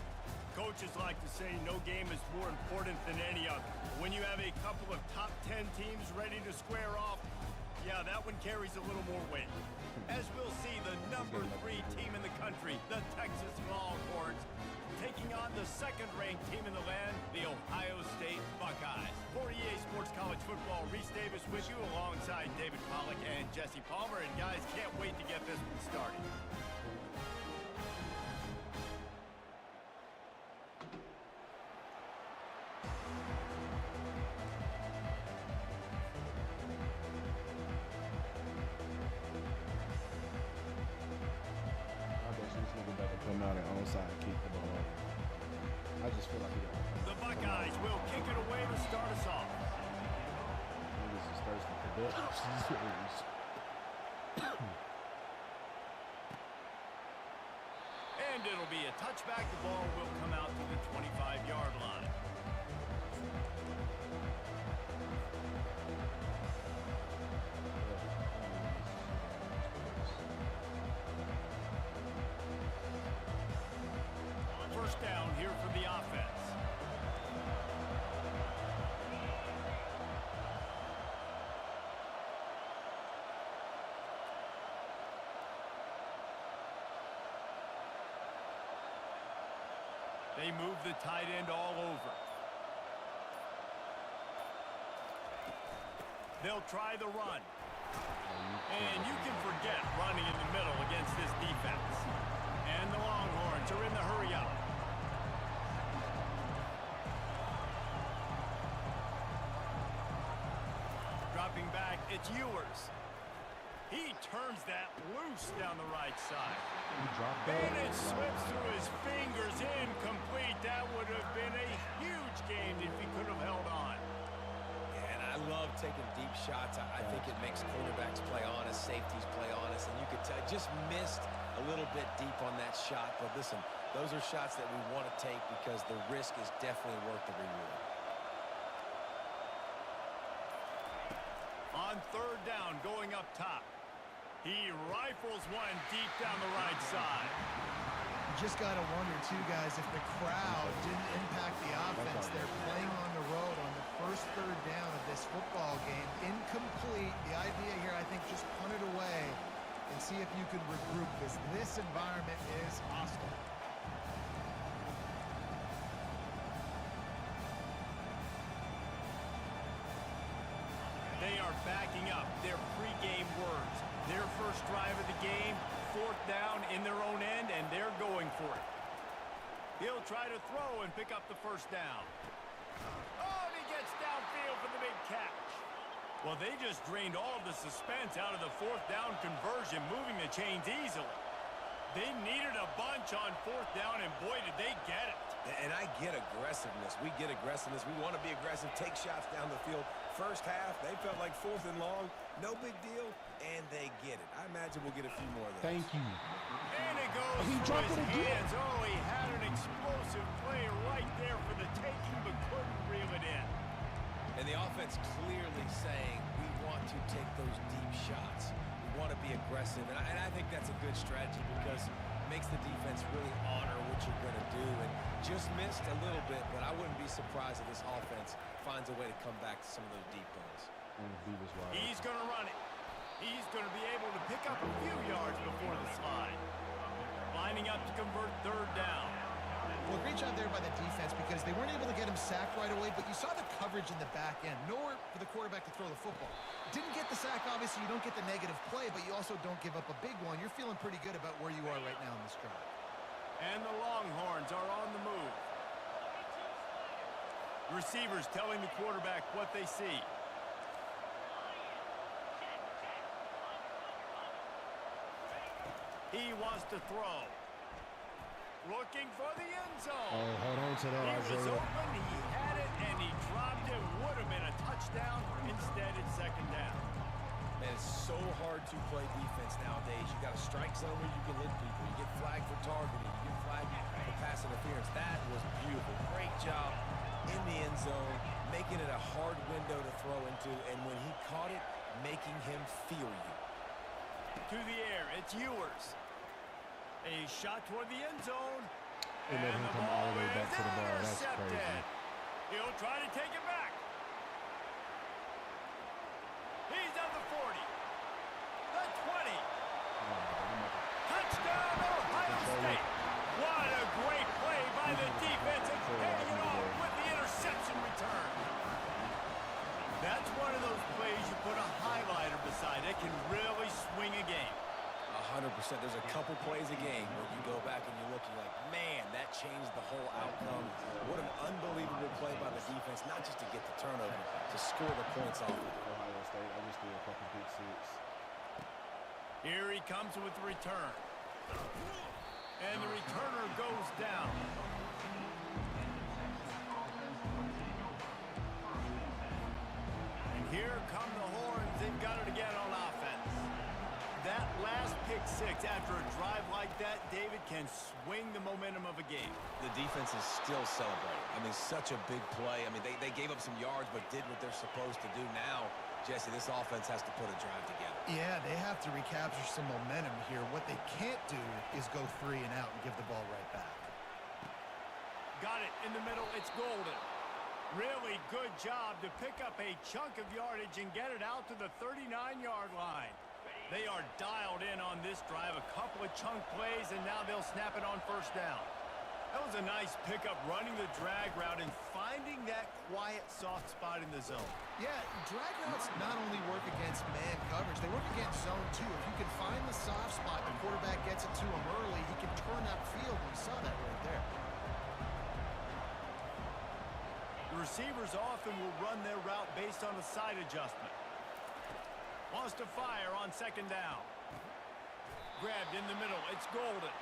Coaches like to say no game is more important than any other. When you have a couple of top 10 teams ready to square off, yeah, that one carries a little more weight. As we'll see, the number 3 team in the country, the Texas Longhorns, taking on the second-ranked team in the land, the Ohio State Buckeyes. For EA Sports College Football, Reese Davis with you alongside David Pollack and Jesse Palmer. And guys, can't wait to get this one started. I bet you this nigga better come out and onside and kick the ball. I just feel like he The Buckeyes will kick it away to start us off. niggas is thirsty for dubs. And it'll be a touchback. The ball will come out to the 25-yard line. First down here for the offense. They move the tight end all over. They'll try the run. And you can forget running in the middle against this defense. And the Longhorns are in the hurry up. Dropping back, it's Ewers. He turns that loose down the right side. And it slips through his fingers, incomplete. That would have been a huge gain if he could have held on. Yeah, and I love taking deep shots. I think it makes cornerbacks play honest, safeties play honest, and you could tell just missed a little bit deep on that shot. But listen, those are shots that we want to take because the risk is definitely worth the reward. On third down, going up top. He rifles one deep down the right side. You just got to wonder, too, guys, if the crowd didn't impact the offense. They're playing on the road on the first third down of this football game. Incomplete. The idea here, I think, just punt it away and see if you can regroup, because this environment is hostile. They are backing up their pregame words. Their first drive of the game, fourth down in their own end, and they're going for it. He'll try to throw and pick up the first down. Oh, and he gets downfield for the big catch. Well, they just drained all of the suspense out of the fourth down conversion, moving the chains easily. They needed a bunch on fourth down, and boy, did they get it. And I get aggressiveness. We get aggressiveness. We want to be aggressive, take shots down the field. First half, they felt like fourth and long. No big deal, and they get it. I imagine we'll get a few more of those. Thank you. And it goes He through dropped his it again. hands. Oh, he had an explosive play right there for the taking, but couldn't reel it in. And the offense clearly saying, we want to take those deep shots. We want to be aggressive. And I think that's a good strategy because makes the defense really honor what you're going to do. And just missed a little bit, but I wouldn't be surprised if this offense finds a way to come back to some of those deep balls. He's going to run it. He's going to be able to pick up a few yards before the slide. Lining up to convert third down. Well, great job there by the defense because they weren't able to get him sacked right away, but you saw the coverage in the back end. Nowhere for the quarterback to throw the football. Didn't get the sack, obviously. You don't get the negative play, but you also don't give up a big one. You're feeling pretty good about where you are right now in this drive. And the Longhorns are on the move. Receivers telling the quarterback what they see. He wants to throw. Looking for the end zone. Oh, hold on to that, He was Isaiah. open, he had it, and he dropped it. Would have been a touchdown. Instead, it's second down. Man, it's so hard to play defense nowadays. You got a strike zone where you can hit people. You get flagged for targeting. You get flagged for pass interference. That was beautiful. Great job in the end zone, making it a hard window to throw into, and when he caught it, making him feel you. To the air, it's Ewers. A shot toward the end zone. They let him the come all the way ball back to the is ball. That's intercepted. crazy. He'll try to take it back. He's at the 40. The 20. Touchdown, Ohio State. What a great play by the defense and paying it off with the interception return. That's one of those plays you put a highlighter beside. It can really swing a game. 100%. There's a couple plays a game where you go back and you look and you're like, man, that changed the whole outcome. What an unbelievable play by the defense, not just to get the turnover, to score the points off of it. Ohio State, I just threw a fucking pick six. Here he comes with the return. And the returner goes down. And here come the Horns. They've got it again on offense. That last pick six after a drive like that, David, can swing the momentum of a game. The defense is still celebrating. I mean, such a big play. I mean, they gave up some yards but did what they're supposed to do. Now, Jesse, this offense has to put a drive together. Yeah, they have to recapture some momentum here. What they can't do is go 3 and out and give the ball right back. Got it in the middle. It's Golden. Really good job to pick up a chunk of yardage and get it out to the 39-yard line. They are dialed in on this drive. A couple of chunk plays, and now they'll snap it on first down. That was a nice pickup, running the drag route and finding that quiet, soft spot in the zone. Yeah, drag routes not only work against man coverage, they work against zone too. If you can find the soft spot, the quarterback gets it to him early, he can turn that field. We saw that right there. The receivers often will run their route based on a side adjustment. Wants to fire on second down. Grabbed in the middle. It's Golden.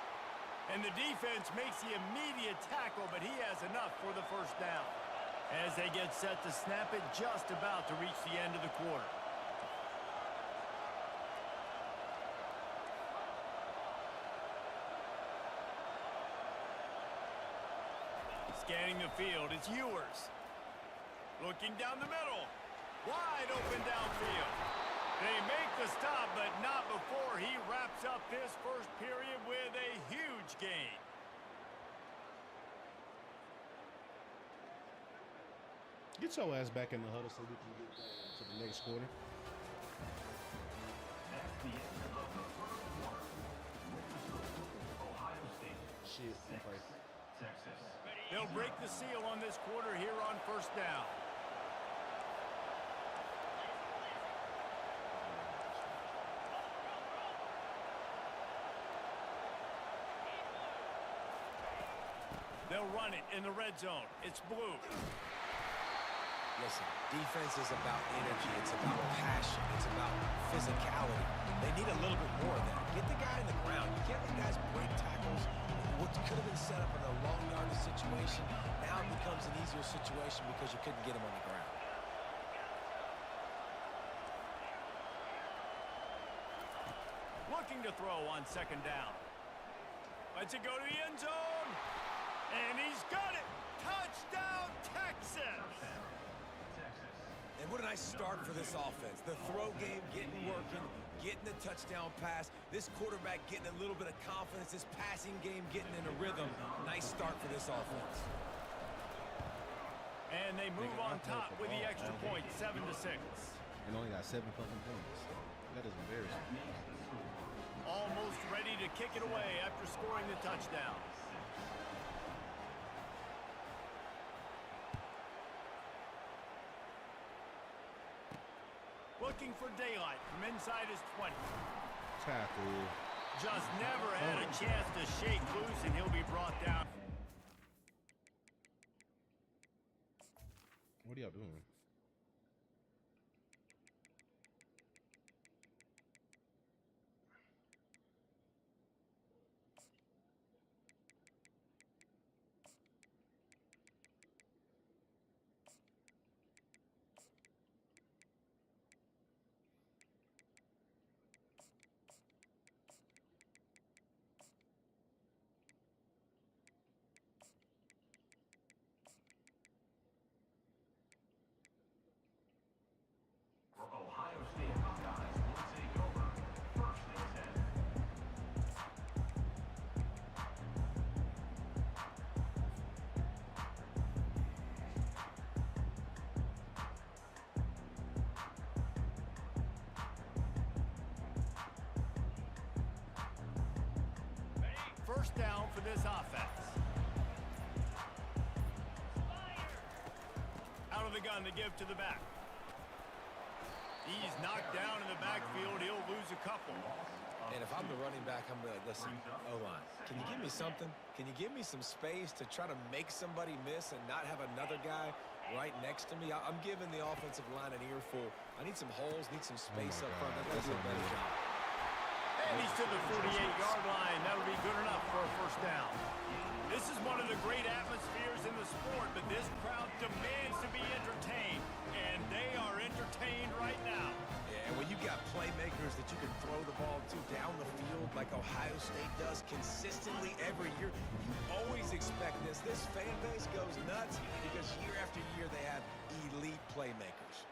And the defense makes the immediate tackle, but he has enough for the first down. As they get set to snap it, just about to reach the end of the quarter. Scanning the field, it's Ewers. Looking down the middle. Wide open downfield. They make the stop, but not before he wraps up this first period with a huge gain. Get your ass back in the huddle so we can get to the next quarter. That's the end of the first quarter. Ohio State Shit, 6, okay. Texas. They'll break the seal on this quarter here on first down. They'll run it in the red zone. It's blue. Listen, defense is about energy. It's about passion. It's about physicality. They need a little bit more of that. Get the guy in the ground. You can't let guys break tackles. What could have been set up in a long yardage situation, now it becomes an easier situation because you couldn't get him on the ground. Looking to throw on second down. Lets it go to the end zone. And he's got it. Touchdown, Texas. Texas. And what a nice start for this offense. The throw game getting working, getting the touchdown pass. This quarterback getting a little bit of confidence. This passing game getting in a rhythm. Nice start for this offense. And they move on top with the extra point, 7-6. And only got 7 fucking points. That is embarrassing. Almost ready to kick it away after scoring the touchdown. Looking for daylight from inside his 20. Tackle. Just never had a chance to shake loose, and he'll be brought down. What are y'all doing? For Ohio State Buckeyes will take over 1st and 10. First down for this offense. Out of the gun to give to the back. He's knocked down in the backfield. He'll lose a couple. And if I'm the running back, I'm going to listen, O-line, can you give me something? Can you give me some space to try to make somebody miss and not have another guy right next to me? I'm giving the offensive line an earful. I need some holes, need some space up front. They're going to do a better job. And he's to the 48-yard line. That'll be good enough for a first down. This is one of the great atmospheres in the sport, but this crowd demands to be entertained, and they are entertained right now. Yeah, and when you got playmakers that you can throw the ball to down the field like Ohio State does consistently every year, you always expect this. This fan base goes nuts because year after year they have elite playmakers.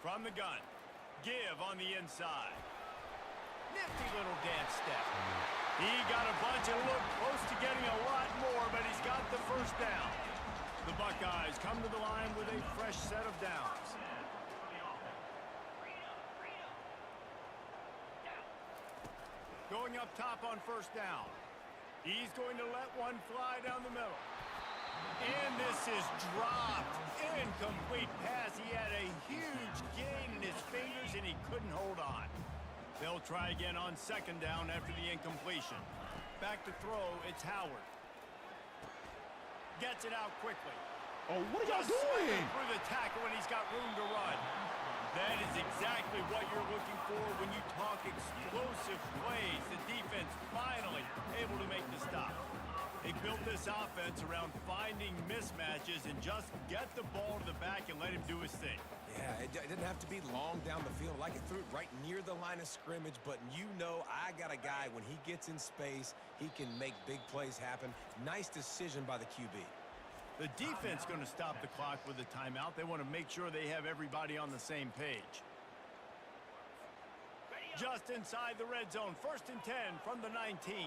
From the gun, give on the inside. Nifty little dance step. He got a bunch and looked close to getting a lot more, but he's got the first down. The Buckeyes come to the line with a fresh set of downs. Going up top on first down. He's going to let one fly down the middle. And this is dropped. Incomplete pass. He had a huge gain in his fingers, and he couldn't hold on. They'll try again on second down after the incompletion. Back to throw, it's Howard. Gets it out quickly. Oh, what are y'all doing? Through the tackle, and he's got room to run. That is exactly what you're looking for when you talk explosive plays. The defense finally able to make the stop. They built this offense around finding mismatches and just get the ball to the back and let him do his thing. Yeah, it didn't have to be long down the field. Like it threw it right near the line of scrimmage, but you know I got a guy, when he gets in space, he can make big plays happen. Nice decision by the QB. The defense going to stop the clock with a timeout. They want to make sure they have everybody on the same page. Just inside the red zone, 1st and 10 from the 19.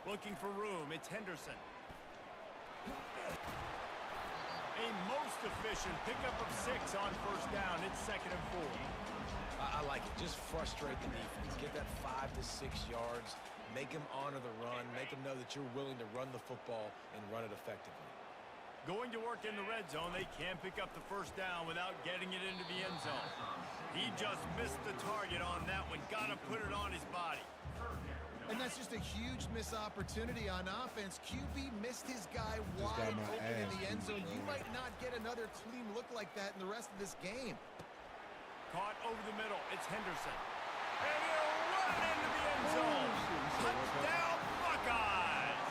Looking for room, it's Henderson. A most efficient pickup of 6 on first down. It's 2nd and 4. I like it. Just frustrate the defense. Get that 5 to 6 yards. Make them honor the run. Make them know that you're willing to run the football and run it effectively. Going to work in the red zone, they can't pick up the first down without getting it into the end zone. He just missed the target on that one. Got to put it on his body. And that's just a huge missed opportunity on offense. QB missed his guy wide open in the end zone. You might not get another clean look like that in the rest of this game. Caught over the middle. It's Henderson. And he'll run into the end zone. Touchdown, Buckeyes!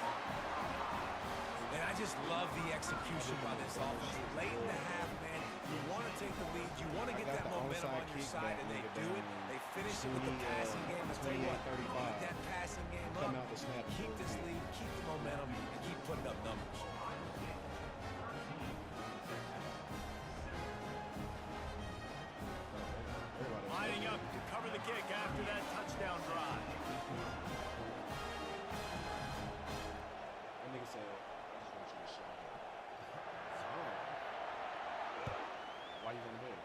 And I just love the execution by this offense. Late in the half, man, you want to take the lead. You want to get that momentum on your side, and they do it. They finish it with the passing game. I'll tell you what, you get that passing game Come up, out the snap. keep this lead, keep the momentum, and keep putting up numbers. Lining up to cover the kick after that touchdown drive. That nigga said, I just want you to shut up. Why you gonna do it?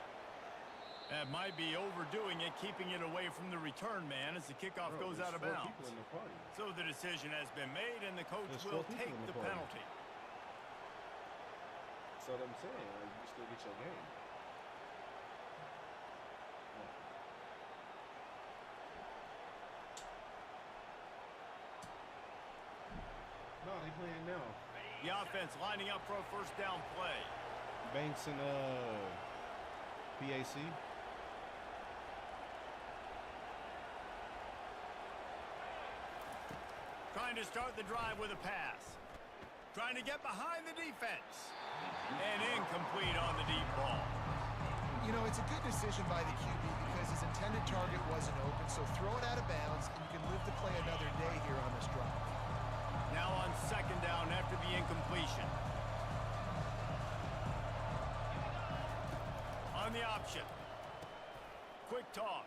That might be overdoing it, keeping it away from the return man as the kickoff Bro, goes there's out of 4 bounds. people in the party. So the decision has been made, and the coach There's will 4 people take in the the party. penalty. So what I'm saying, like, you still get your game. No, they playing now. The offense lining up for a first down play. Banks and PAC. Trying to start the drive with a pass. Trying to get behind the defense. And incomplete on the deep ball. You know, it's a good decision by the QB because his intended target wasn't open, so throw it out of bounds, and you can live to play another day here on this drive. Now on second down after the incompletion. On the option. Quick toss.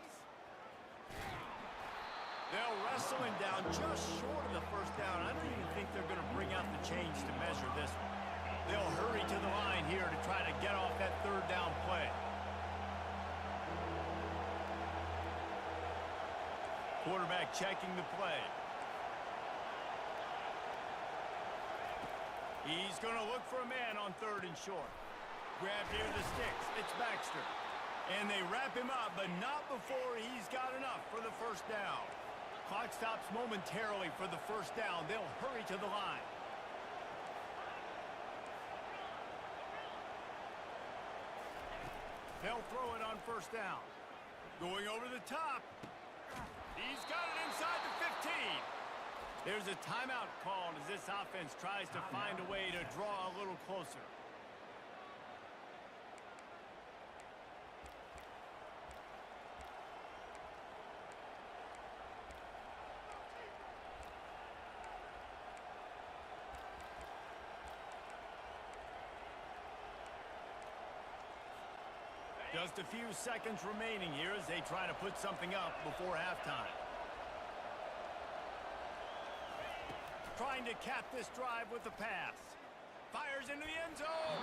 They'll wrestle him down just short of the first down. I don't even think they're going to bring out the chains to measure this one. They'll hurry to the line here to try to get off that third down play. Quarterback checking the play. He's going to look for a man on third and short. Grabbed near the sticks. It's Baxter. And they wrap him up, but not before he's got enough for the first down. Clock stops momentarily for the first down. They'll hurry to the line. They'll throw it on first down. Going over the top. He's got it inside the 15. There's a timeout called as this offense tries to find a way to draw a little closer. Just a few seconds remaining here as they try to put something up before halftime. Trying to cap this drive with a pass. Fires into the end zone.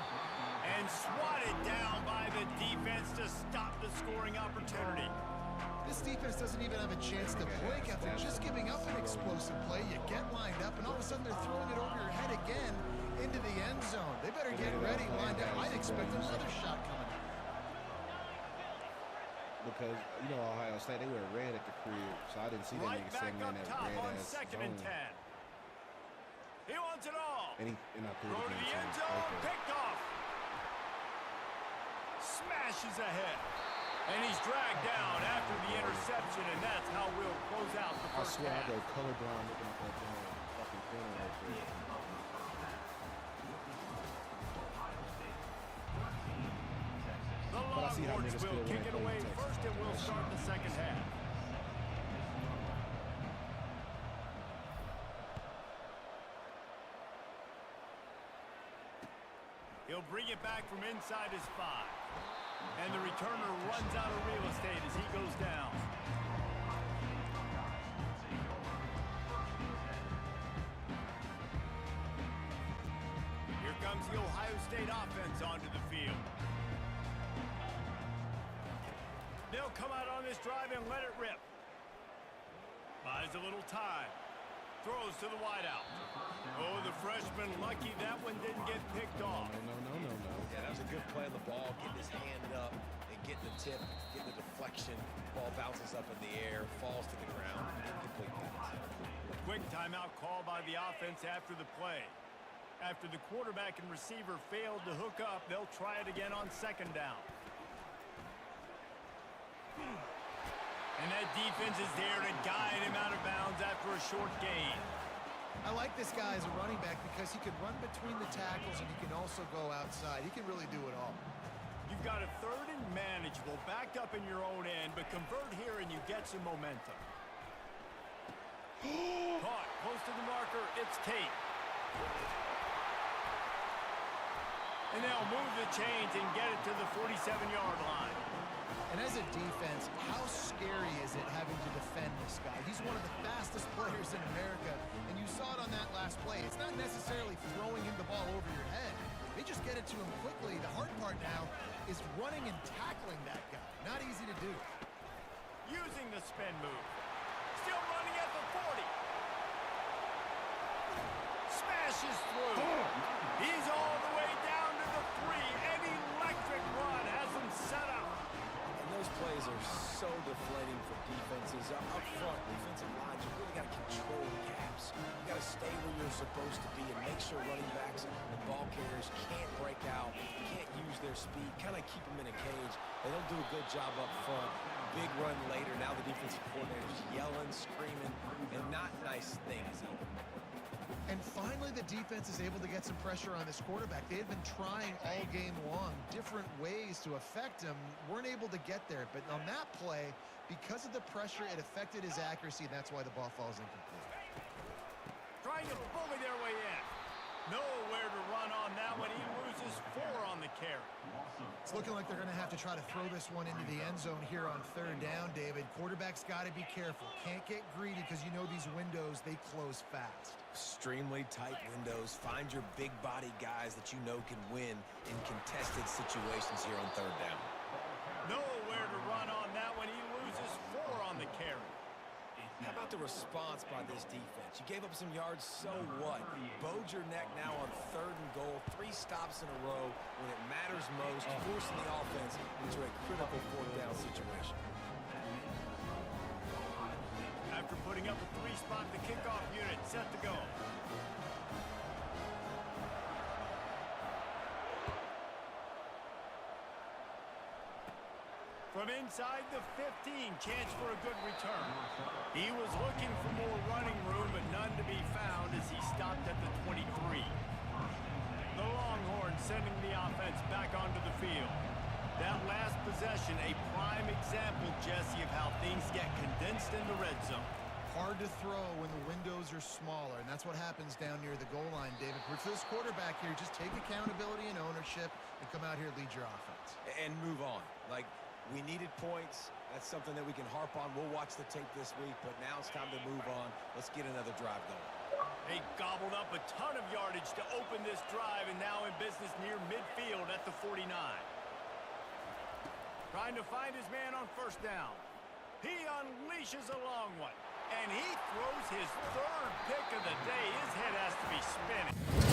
And swatted down by the defense to stop the scoring opportunity. This defense doesn't even have a chance to blink after just giving up an explosive play. You get lined up, and all of a sudden they're throwing it over your head again into the end zone. They better get ready, lined up. I'd expect another shot coming. Because, you know, Ohio State, they were red at the crib, so I didn't see that Right nigga back sitting up in that top on red-ass second and zone. 10. He wants it all. And I threw Throw it to again, the end too. zone. Okay. Picked off. Smashes ahead. And he's dragged down after the interception, and that's how we'll close out the I first swear I half. go colorblind looking at that fucking corner right there. The But I see how Longhorns niggas will feel when kick they it play away Texas. first, and we'll start the second half. He'll bring it back from inside his 5. And the returner runs out of real estate as he goes down. Here comes the Ohio State offense onto the field. They'll come out on this drive and let it rip. Buys a little time. Throws to the wideout. Oh, the freshman lucky that one didn't get picked off. No. Yeah, that was a good play on the ball, getting his hand up and getting the tip, getting the deflection. Ball bounces up in the air, falls to the ground, incomplete pass. Quick timeout call by the offense after the play. After the quarterback and receiver failed to hook up, they'll try it again on second down. And that defense is there to guide him out of bounds after a short gain. I like this guy as a running back because because he can run between the tackles and he can also go outside. He can really do it all. You've got a third and manageable, backed up in your own end, but convert here and you get some momentum. Caught, close to the marker, it's Tate. And they'll move the chains and get it to the 47-yard line. And as a defense, how scary is it having to defend this guy? He's one of the fastest players in America, and you saw it on that last play. It's not necessarily throwing him the ball over your head. They just get it to him quickly. The hard part now is running and tackling that guy. Not easy to do. Using the spin move. Still running at the 40. Smashes through. He's all the way down to the 3. An electric run has him set up. And those plays are so deflating for defenses. Up front, defensive lines, you really got to control gaps. You got to stay where you're supposed to be and make sure running backs and ball carriers can't break out, can't use their speed, kind of keep them in a cage. They don't do a good job up front. Big run later. Now the defensive coordinator's yelling, screaming, and not nice things either. And finally, the defense is able to get some pressure on this quarterback. They had been trying all game long, different ways to affect him, weren't able to get there. But on that play, because of the pressure, it affected his accuracy, and that's why the ball falls incomplete. Trying to bully their way in. Nowhere to run on that one. He loses 4 on the carry. It's looking like they're going to have to try to throw this one into the end zone here on third down, David. Quarterback's got to be careful. Can't get greedy because you know these windows, they close fast. Extremely tight windows. Find your big body guys that you know can win in contested situations here on third down. Nowhere to run on that one. He loses 4 on the carry. How about the response by this defense? You gave up some yards, so what? Bowed your neck now on third and goal. 3 stops in a row when it matters most, forcing the offense into a critical fourth down situation. After putting up a 3-spot, the kickoff unit set to go. From inside the 15, chance for a good return. He was looking for more running room, but none to be found as he stopped at the 23. The Longhorns sending the offense back onto the field. That last possession, a prime example, Jesse, of how things get condensed in the red zone. Hard to throw when the windows are smaller, and that's what happens down near the goal line, David. For this quarterback here, just take accountability and ownership and come out here and lead your offense. And move on. Like, we needed points. That's something that we can harp on. We'll watch the tape this week, but now it's time to move on. Let's get another drive going. They gobbled up a ton of yardage to open this drive, and now in business near midfield at the 49. Trying to find his man on first down. He unleashes a long one, and he throws his 3rd pick of the day. His head has to be spinning.